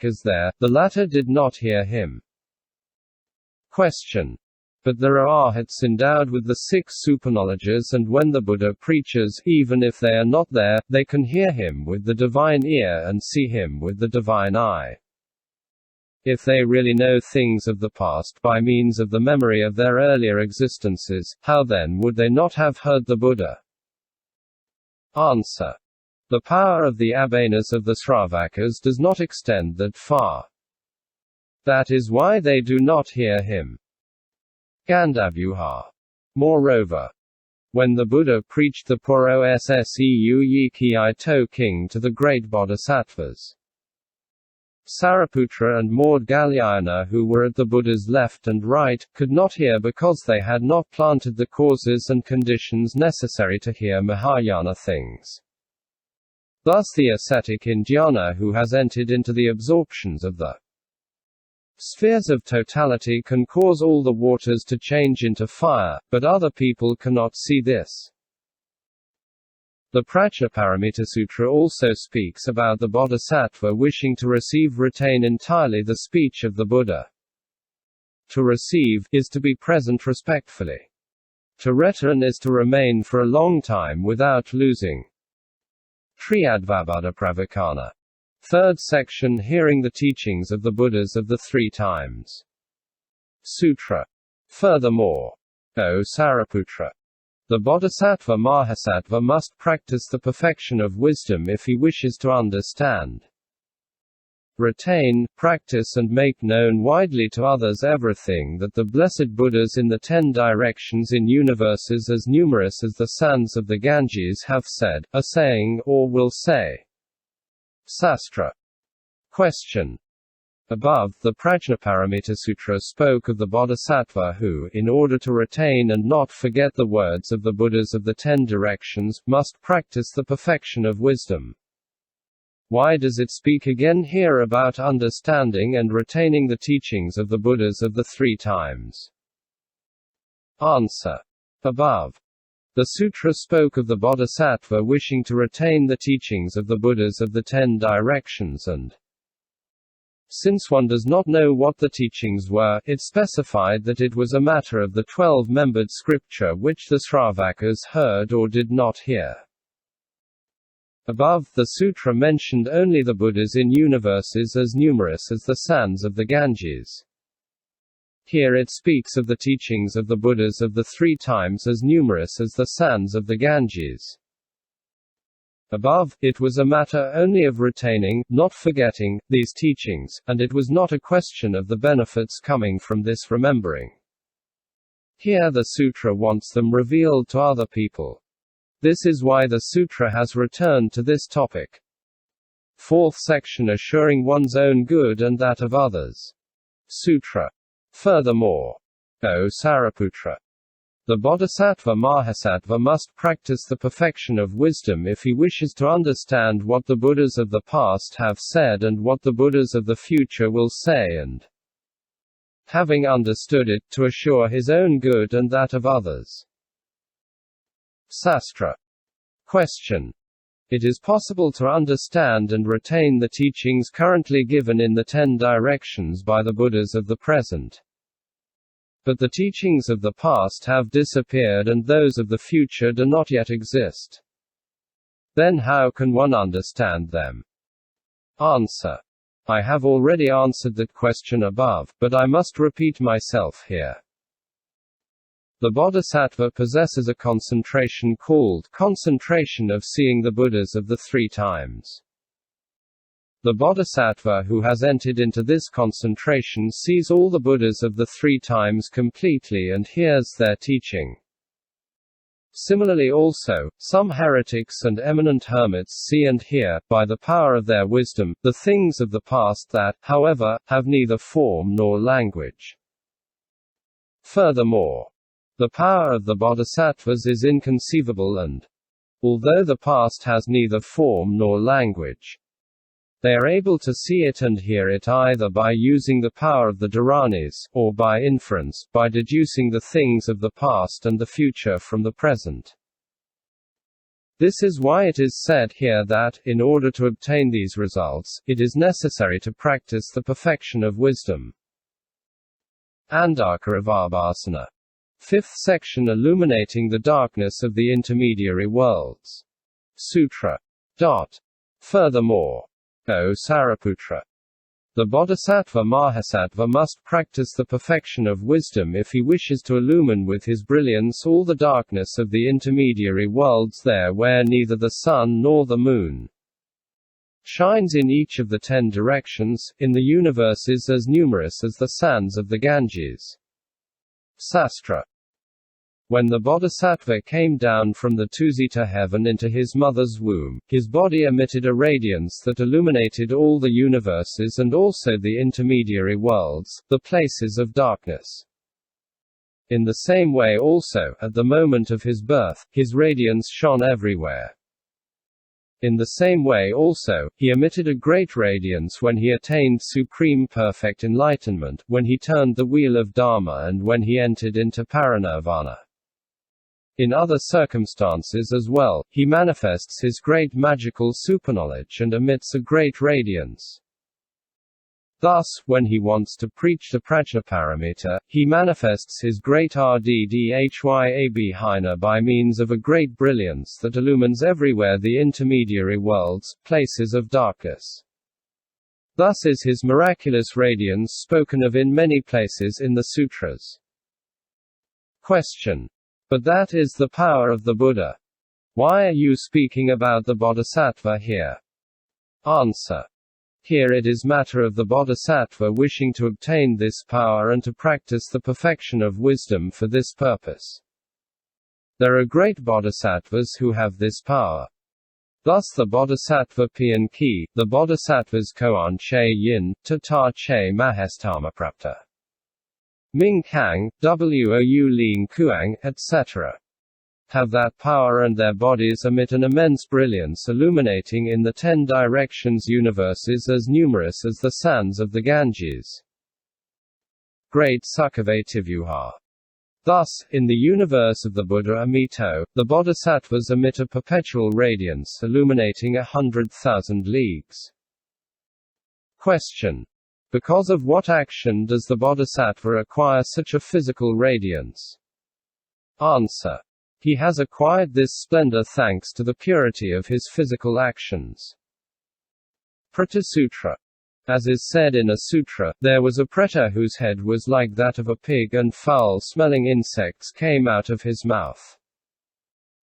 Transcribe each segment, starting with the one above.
is there, the latter did not hear him. Question. But there are arhats endowed with the 6 superknowledges, and when the Buddha preaches, even if they are not there, they can hear him with the divine ear and see him with the divine eye. If they really know things of the past by means of the memory of their earlier existences, how then would they not have heard the Buddha? Answer. The power of the abhayas of the Sravakas does not extend that far. That is why they do not hear him. Gandhavyuha. Moreover, when the Buddha preached the Puro Sseu Yiki To King to the great bodhisattvas, Sariputra and Maudgalyayana, who were at the Buddha's left and right, could not hear because they had not planted the causes and conditions necessary to hear Mahayana things. Thus the ascetic in dhyana who has entered into the absorptions of the spheres of totality can cause all the waters to change into fire, but other people cannot see this. The Prajnaparamita Sutra also speaks about the bodhisattva wishing to retain entirely the speech of the Buddha. To receive is to be present respectfully. To return is to remain for a long time without losing. Triadvabuddha Pravakana. Third section, hearing the teachings of the Buddhas of the 3 times. Sutra. Furthermore, O Sariputra, the bodhisattva Mahasattva must practice the perfection of wisdom if he wishes to understand, retain, practice and make known widely to others everything that the blessed Buddhas in the 10 directions in universes as numerous as the sands of the Ganges have said, are saying, or will say. Sastra. Question. Above, the Prajnaparamita Sutra spoke of the bodhisattva who, in order to retain and not forget the words of the Buddhas of the 10 directions, must practice the perfection of wisdom. Why does it speak again here about understanding and retaining the teachings of the Buddhas of the 3 times? Answer. Above, the sutra spoke of the bodhisattva wishing to retain the teachings of the Buddhas of the 10 directions and, since one does not know what the teachings were, it specified that it was a matter of the 12-membered scripture which the Sravakas heard or did not hear. Above, the sutra mentioned only the Buddhas in universes as numerous as the sands of the Ganges. Here it speaks of the teachings of the Buddhas of the 3 times as numerous as the sands of the Ganges. Above, it was a matter only of retaining, not forgetting, these teachings, and it was not a question of the benefits coming from this remembering. Here the sutra wants them revealed to other people. This is why the sutra has returned to this topic. 4th section, assuring one's own good and that of others. Sutra. Furthermore, O Sariputra, the bodhisattva Mahasattva must practice the perfection of wisdom if he wishes to understand what the Buddhas of the past have said and what the Buddhas of the future will say, and, having understood it, to assure his own good and that of others. Sastra. Question. It is possible to understand and retain the teachings currently given in the 10 directions by the Buddhas of the present. But the teachings of the past have disappeared and those of the future do not yet exist. Then how can one understand them? Answer. I have already answered that question above, but I must repeat myself here. The bodhisattva possesses a concentration called concentration of seeing the Buddhas of the 3 times. The bodhisattva who has entered into this concentration sees all the Buddhas of the 3 times completely and hears their teaching. Similarly also, some heretics and eminent hermits see and hear, by the power of their wisdom, the things of the past that, however, have neither form nor language. Furthermore, the power of the bodhisattvas is inconceivable and, although the past has neither form nor language, they are able to see it and hear it either by using the power of the dharanis, or by inference, by deducing the things of the past and the future from the present. This is why it is said here that, in order to obtain these results, it is necessary to practice the perfection of wisdom. Andhkarivabhasana. Fifth section, illuminating the darkness of the intermediary worlds. Sutra. Furthermore, O Sariputra, the bodhisattva mahasthama must practice the perfection of wisdom if he wishes to illumine with his brilliance all the darkness of the intermediary worlds there where neither the sun nor the moon shines in each of the 10 directions, in the universes as numerous as the sands of the Ganges. Sastra. When the bodhisattva came down from the Tusita heaven into his mother's womb, his body emitted a radiance that illuminated all the universes and also the intermediary worlds, the places of darkness. In the same way also, at the moment of his birth, his radiance shone everywhere. In the same way also, he emitted a great radiance when he attained supreme perfect enlightenment, when he turned the wheel of Dharma and when he entered into parinirvana. In other circumstances as well, he manifests his great magical superknowledge and emits a great radiance. Thus, when he wants to preach the Prajnaparamita, he manifests his great Rddhyabhina by means of a great brilliance that illumines everywhere the intermediary worlds, places of darkness. Thus is his miraculous radiance spoken of in many places in the Sutras. Question. But that is the power of the Buddha. Why are you speaking about the bodhisattva here? Answer. Here it is matter of the bodhisattva wishing to obtain this power and to practice the perfection of wisdom for this purpose. There are great bodhisattvas who have this power. Thus the bodhisattva pien-ki, the bodhisattvas kouan-che-yin, tata-che mahasthamaprapta, ming-kang, wou-leang-kouang, etc. have that power and their bodies emit an immense brilliance illuminating in the 10 directions universes as numerous as the sands of the Ganges. Great sukhavativyuha. Thus, in the universe of the Buddha Amito, the bodhisattvas emit a perpetual radiance illuminating 100,000 leagues. Question. Because of what action does the bodhisattva acquire such a physical radiance? Answer. He has acquired this splendor thanks to the purity of his physical actions. Preta Sutra. As is said in a sutra, there was a preta whose head was like that of a pig and foul-smelling insects came out of his mouth.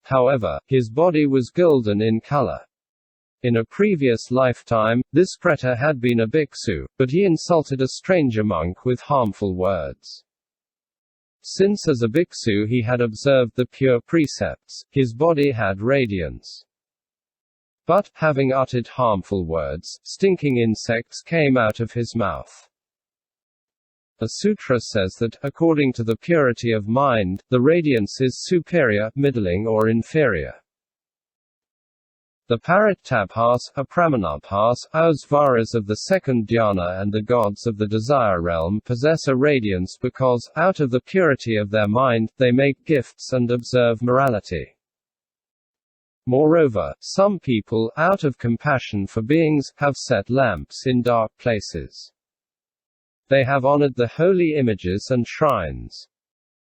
However, his body was golden in color. In a previous lifetime, this preta had been a bhiksu, but he insulted a stranger monk with harmful words. Since as a bhiksu he had observed the pure precepts, his body had radiance. But, having uttered harmful words, stinking insects came out of his mouth. A sutra says that, according to the purity of mind, the radiance is superior, middling or inferior. The Parittabhas, Apramanabhas, Ausvaras of the second dhyana and the gods of the desire realm possess a radiance because, out of the purity of their mind, they make gifts and observe morality. Moreover, some people, out of compassion for beings, have set lamps in dark places. They have honored the holy images and shrines.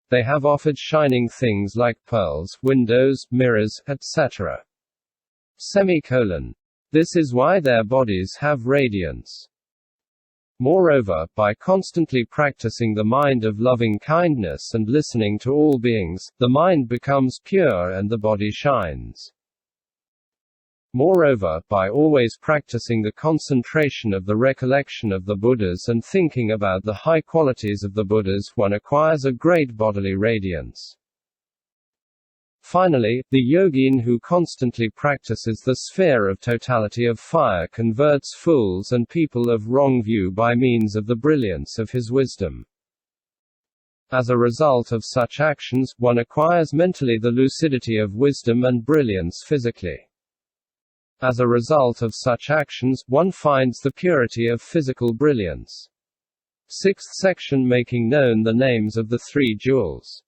They have offered shining things like pearls, windows, mirrors, etc. This is why their bodies have radiance. Moreover, by constantly practicing the mind of loving kindness and listening to all beings, the mind becomes pure and the body shines. Moreover, by always practicing the concentration of the recollection of the Buddhas and thinking about the high qualities of the Buddhas, one acquires a great bodily radiance. Finally, the yogin who constantly practices the sphere of totality of fire converts fools and people of wrong view by means of the brilliance of his wisdom. As a result of such actions, one acquires mentally the lucidity of wisdom and brilliance physically. As a result of such actions, one finds the purity of physical brilliance. Sixth section, making known the names of the 3 jewels.